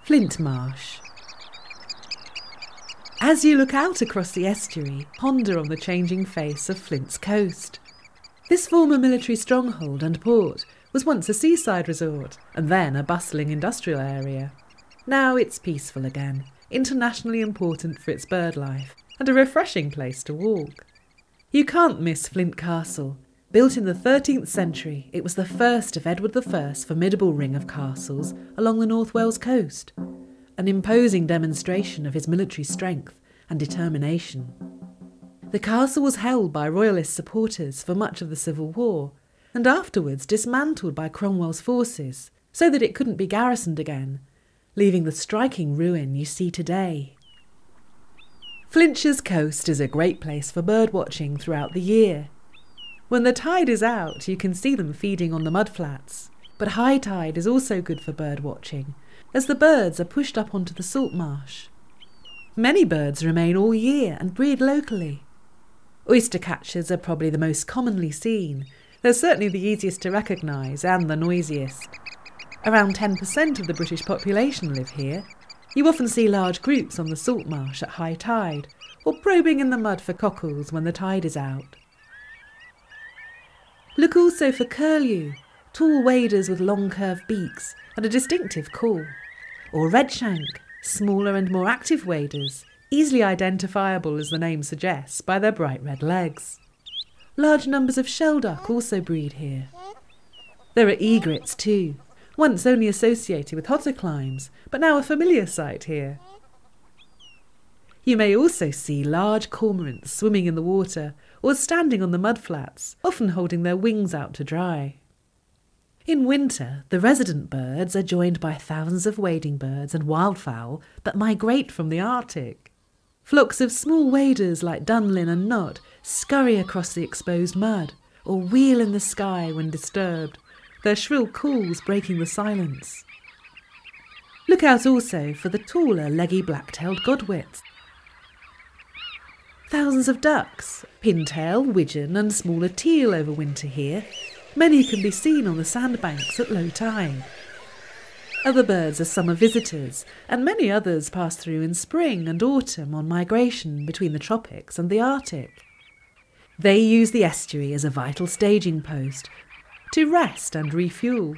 Flint Marsh. As you look out across the estuary, ponder on the changing face of Flint's coast. This former military stronghold and port was once a seaside resort and then a bustling industrial area. Now it's peaceful again, internationally important for its bird life, and a refreshing place to walk. You can't miss Flint Castle. Built in the 13th century, it was the first of Edward I's formidable ring of castles along the North Wales coast, an imposing demonstration of his military strength and determination. The castle was held by royalist supporters for much of the Civil War, and afterwards dismantled by Cromwell's forces so that it couldn't be garrisoned again, leaving the striking ruin you see today. Flintshire Coast is a great place for bird watching throughout the year. When the tide is out, you can see them feeding on the mudflats, but high tide is also good for bird watching, as the birds are pushed up onto the salt marsh. Many birds remain all year and breed locally. Oyster catchers are probably the most commonly seen. They're certainly the easiest to recognise and the noisiest. Around 10% of the British population live here. You often see large groups on the salt marsh at high tide, or probing in the mud for cockles when the tide is out. Look also for curlew, tall waders with long curved beaks and a distinctive call, or redshank, smaller and more active waders, easily identifiable as the name suggests by their bright red legs. Large numbers of shelduck also breed here. There are egrets too, once only associated with hotter climes, but now a familiar sight here. You may also see large cormorants swimming in the water or standing on the mudflats, often holding their wings out to dry. In winter, the resident birds are joined by thousands of wading birds and wildfowl that migrate from the Arctic. Flocks of small waders like dunlin and knot scurry across the exposed mud or wheel in the sky when disturbed, their shrill calls breaking the silence. Look out also for the taller, leggy black-tailed godwits. Thousands of ducks, pintail, widgeon and smaller teal overwinter here. Many can be seen on the sandbanks at low tide. Other birds are summer visitors, and many others pass through in spring and autumn on migration between the tropics and the Arctic. They use the estuary as a vital staging post to rest and refuel,